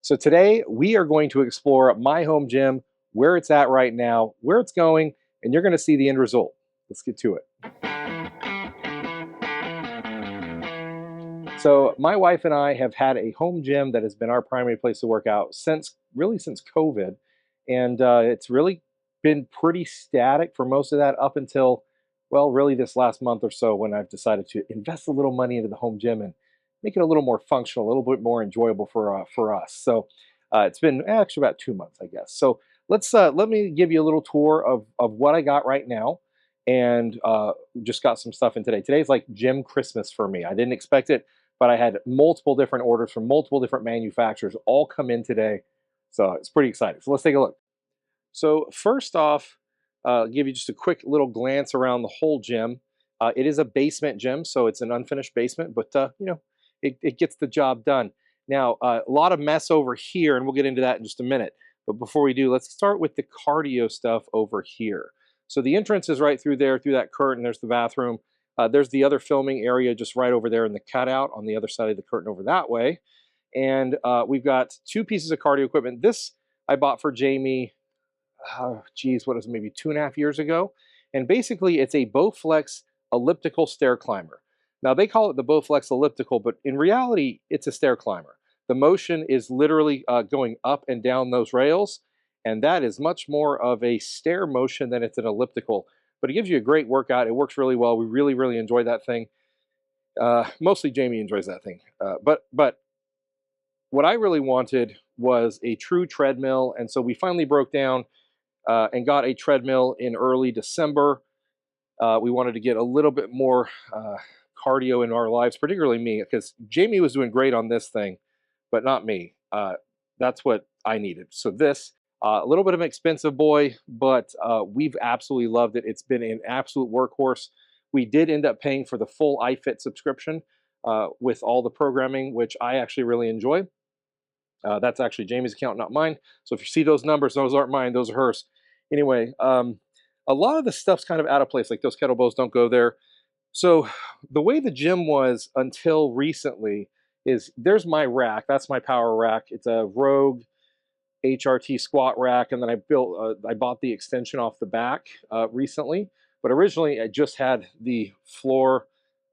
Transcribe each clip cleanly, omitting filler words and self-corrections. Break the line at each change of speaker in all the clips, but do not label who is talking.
So today we are going to explore my home gym, where it's at right now, where it's going, and you're going to see the end result. Let's get to it. So my wife and I have had a home gym that has been our primary place to work out since COVID, and it's really been pretty static for most of that up until, well, really this last month or so when I've decided to invest a little money into the home gym and make it a little more functional, a little bit more enjoyable for us. So it's been actually about 2 months, I guess. So let me give you a little tour of what I got right now, and just got some stuff in today. Today's like gym Christmas for me. I didn't expect it, but I had multiple different orders from multiple different manufacturers all come in today. So it's pretty exciting. So let's take a look. So first off, I'll give you just a quick little glance around the whole gym. It is a basement gym, so it's an unfinished basement, but it gets the job done. Now, a lot of mess over here, and we'll get into that in just a minute. But before we do, let's start with the cardio stuff over here. So the entrance is right through there, through that curtain. There's the bathroom. There's the other filming area just right over there in the cutout on the other side of the curtain over that way. And we've got two pieces of cardio equipment. This I bought for Jamie, geez, what is it, maybe 2.5 years ago. And basically it's a Bowflex elliptical stair climber. Now they call it the Bowflex elliptical, but in reality, it's a stair climber. The motion is literally going up and down those rails, and that is much more of a stair motion than it's an elliptical. But it gives you a great workout. It works really well. We really, really enjoy that thing. Mostly Jamie enjoys that thing. But what I really wanted was a true treadmill, and so we finally broke down and got a treadmill in early December. We wanted to get a little bit more cardio in our lives, particularly me, because Jamie was doing great on this thing, but not me. That's what I needed. So this, a little bit of an expensive boy, but we've absolutely loved it. It's been an absolute workhorse. We did end up paying for the full iFit subscription with all the programming, which I actually really enjoy. That's actually Jamie's account, not mine. So if you see those numbers, those aren't mine, those are hers. Anyway, a lot of the stuff's kind of out of place, like those kettlebells don't go there. So the way the gym was until recently is there's my rack. That's my power rack. It's a Rogue HRT squat rack, and then I bought the extension off the back recently. But originally I just had the floor,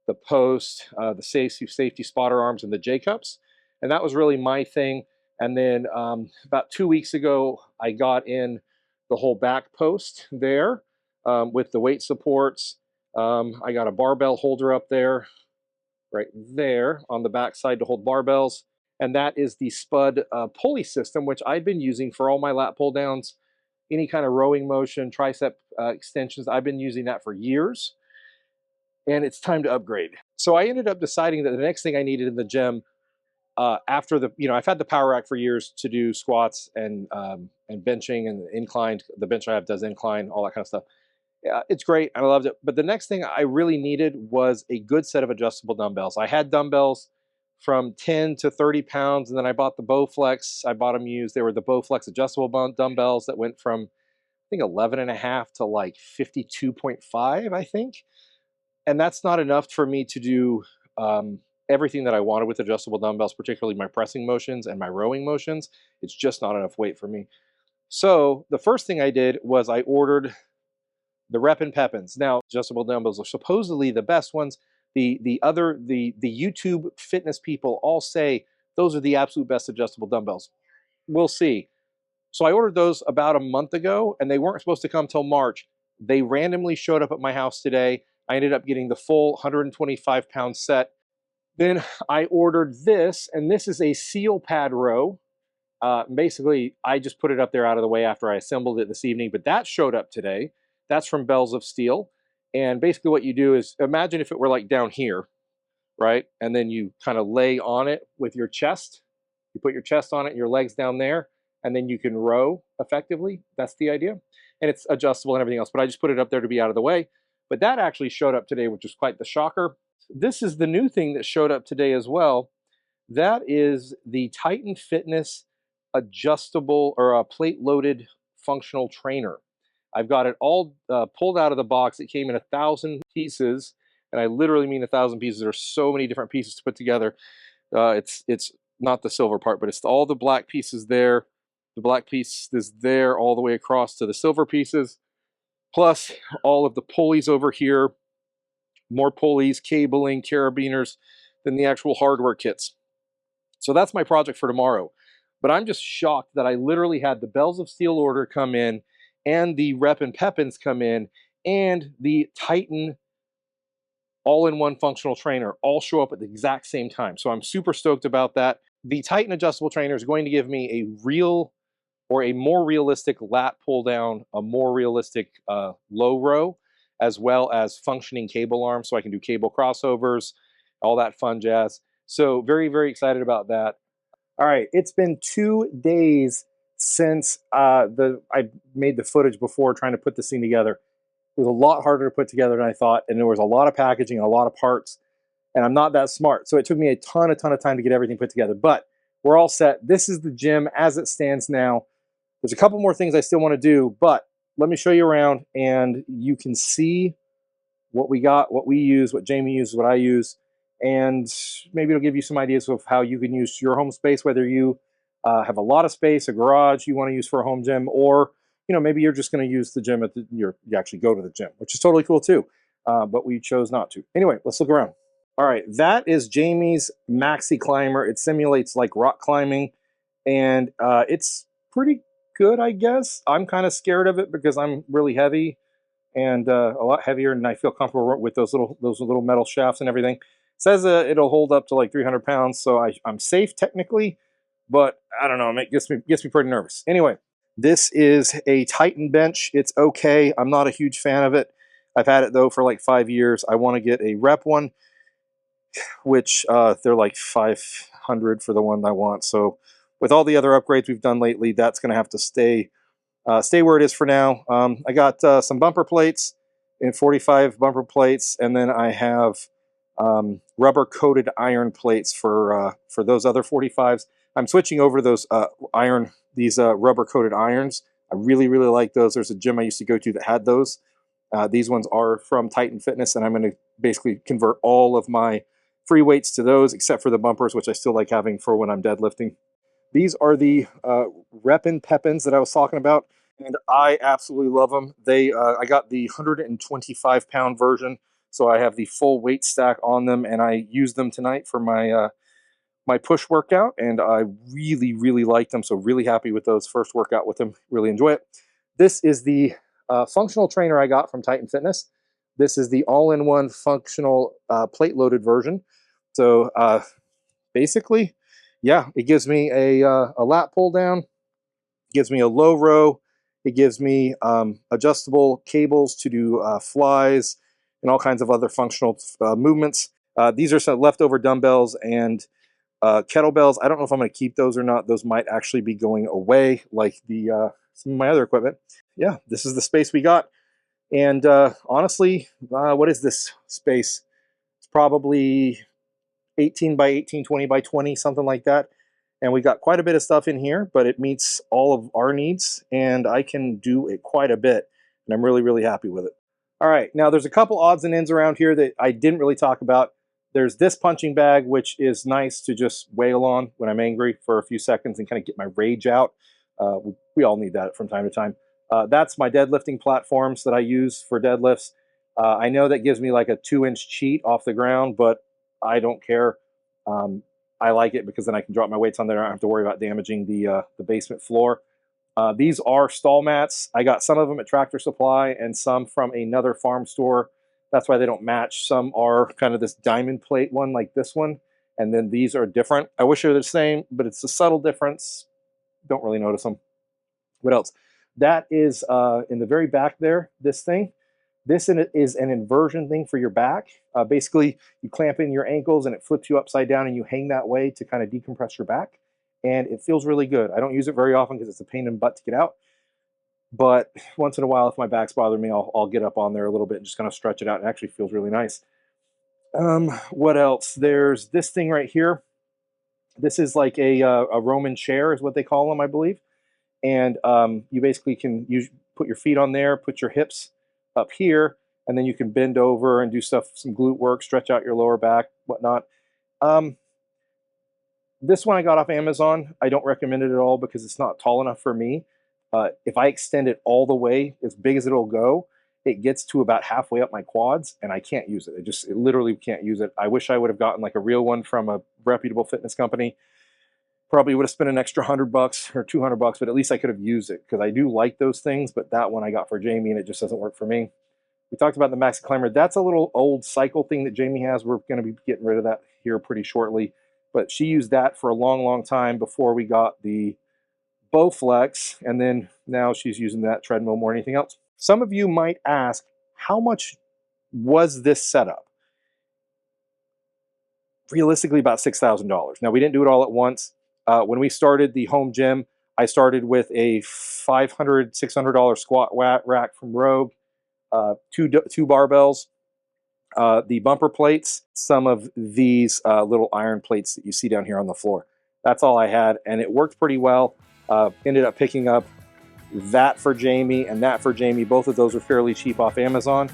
the post, the safety spotter arms, and the J cups, and that was really my thing. And then about 2 weeks ago, I got in the whole back post there with the weight supports. I got a barbell holder up there, right there on the back side to hold barbells. And that is the Spud pulley system, which I've been using for all my lat pull downs, any kind of rowing motion, tricep extensions. I've been using that for years, and it's time to upgrade. So I ended up deciding that the next thing I needed in the gym after I've had the power rack for years to do squats and benching and inclined. The bench I have does incline, all that kind of stuff. Yeah, it's great. I loved it. But the next thing I really needed was a good set of adjustable dumbbells. I had dumbbells from 10 to 30 pounds, and then I bought the Bowflex. I bought them used. They were the Bowflex adjustable dumbbells that went from, I think, 11.5 to like 52.5, I think. And that's not enough for me to do everything that I wanted with adjustable dumbbells, particularly my pressing motions and my rowing motions. It's just not enough weight for me. So the first thing I did was I ordered the Rep and Pepins. Now, adjustable dumbbells are supposedly the best ones. The YouTube fitness people all say those are the absolute best adjustable dumbbells. We'll see. So I ordered those about a month ago, and they weren't supposed to come till March. They randomly showed up at my house today. I ended up getting the full 125-pound set. Then I ordered this, and this is a seal pad row. Basically, I just put it up there out of the way after I assembled it this evening, but that showed up today. That's from Bells of Steel. And basically what you do is, imagine if it were like down here, right? And then you kind of lay on it with your chest. You put your chest on it, your legs down there, and then you can row effectively. That's the idea. And it's adjustable and everything else, but I just put it up there to be out of the way. But that actually showed up today, which was quite the shocker. This is the new thing that showed up today as well. That is the Titan Fitness adjustable or a plate-loaded functional trainer. I've got it all pulled out of the box. It came in 1,000 pieces, and I literally mean 1,000 pieces. There are so many different pieces to put together. It's not the silver part, but it's all the black pieces there. The black piece is there all the way across to the silver pieces, plus all of the pulleys over here, more pulleys, cabling, carabiners than the actual hardware kits. So that's my project for tomorrow. But I'm just shocked that I literally had the Bells of Steel order come in, and the Rep and Pepins come in, and the Titan all-in-one functional trainer all show up at the exact same time. So I'm super stoked about that. The Titan adjustable trainer is going to give me a real, or a more realistic lat pull down, a more realistic low row, as well as functioning cable arms, so I can do cable crossovers, all that fun jazz. So very, very excited about that. All right, it's been 2 days since I made the footage before trying to put this thing together. It was a lot harder to put together than I thought, and there was a lot of packaging, a lot of parts, and I'm not that smart. So it took me a ton of time to get everything put together, but we're all set. This is the gym as it stands now. There's a couple more things I still want to do, but let me show you around and you can see what we got, what we use, what Jamie uses, what I use, and maybe it'll give you some ideas of how you can use your home space, whether you have a lot of space, a garage you want to use for a home gym, or maybe you're just going to use the gym at you actually go to the gym, which is totally cool too. But we chose not to. Anyway, let's look around. All right, that is Jamie's Maxi Climber. It simulates like rock climbing, and it's pretty good, I guess. I'm kind of scared of it because I'm really heavy, and a lot heavier, and I feel comfortable with those little metal shafts and everything. It says it'll hold up to like 300 pounds, so I'm safe technically, but I don't know, it gets me pretty nervous. Anyway, this is a Titan bench. It's okay. I'm not a huge fan of it. I've had it though for like 5 years. I want to get a rep one, which they're like 500 for the one I want. So with all the other upgrades we've done lately, that's going to have to stay where it is for now. I got some bumper plates in 45 bumper plates, and then I have rubber coated iron plates for those other 45s. I'm switching over to those rubber coated irons. I really like those. There's a gym I used to go to that had those. These ones are from Titan Fitness, and I'm going to basically convert all of my free weights to those, except for the bumpers, which I still like having for when I'm deadlifting. These are the Rep and Pepins that I was talking about, and I absolutely love them. I got the 125-pound version, so I have the full weight stack on them, and I used them tonight for my my push workout, and I really like them. So really happy with those. First workout with them, really enjoy it. This is the functional trainer I got from Titan Fitness. This is the all-in-one functional plate-loaded version. So basically, yeah, it gives me a lat pull down, gives me a low row, it gives me adjustable cables to do flies and all kinds of other functional movements. These are some leftover dumbbells and kettlebells. I don't know if I'm going to keep those or not. Those might actually be going away, like some of my other equipment. Yeah, this is the space we got. And honestly, what is this space? It's probably 18 by 18, 20 by 20, something like that. And we got quite a bit of stuff in here, but it meets all of our needs, and I can do it quite a bit, and I'm really happy with it. All right, now there's a couple odds and ends around here that I didn't really talk about. There's this punching bag, which is nice to just wail on when I'm angry for a few seconds and kind of get my rage out. We all need that from time to time. That's my deadlifting platforms that I use for deadlifts. I know that gives me like a 2-inch cheat off the ground, but I don't care. I like it because then I can drop my weights on there. I don't have to worry about damaging the basement floor. These are stall mats. I got some of them at Tractor Supply and some from another farm store. That's why they don't match. Some are kind of this diamond plate one like this one, and then these are different. I wish they were the same, but it's a subtle difference. Don't really notice them. What else? That is in the very back there, this thing. This is an inversion thing for your back. Basically, you clamp in your ankles and it flips you upside down and you hang that way to kind of decompress your back. And it feels really good. I don't use it very often because it's a pain in the butt to get out. But once in a while, if my back's bothering me, I'll get up on there a little bit and just kind of stretch it out. It actually feels really nice. What else? There's this thing right here. This is like a Roman chair is what they call them, I believe. And you basically can put your feet on there, put your hips up here, and then you can bend over and do stuff, some glute work, stretch out your lower back, whatnot. This one I got off Amazon. I don't recommend it at all because it's not tall enough for me. If I extend it all the way, as big as it'll go, it gets to about halfway up my quads and I can't use it. It literally can't use it. I wish I would have gotten like a real one from a reputable fitness company. Probably would have spent an extra $100 or $200, but at least I could have used it because I do like those things. But that one I got for Jamie and it just doesn't work for me. We talked about the Maxi Climber. That's a little old cycle thing that Jamie has. We're going to be getting rid of that here pretty shortly. But she used that for a long, long time before we got the Bowflex, and then now she's using that treadmill more than anything else. Some of you might ask, how much was this setup? Realistically, about $6,000. Now, we didn't do it all at once. When we started the home gym, I started with a $500, $600 squat rack from Rogue, two barbells, the bumper plates, some of these little iron plates that you see down here on the floor. That's all I had, and it worked pretty well. Ended up picking up that for Jamie and that for Jamie. Both of those were fairly cheap off Amazon.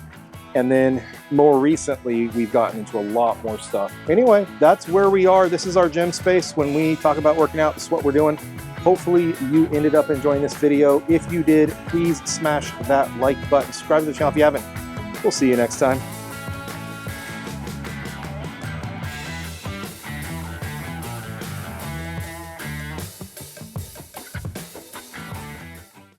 And then more recently, we've gotten into a lot more stuff. Anyway, that's where we are. This is our gym space. When we talk about working out, this is what we're doing. Hopefully you ended up enjoying this video. If you did, please smash that like button. Subscribe to the channel if you haven't. We'll see you next time.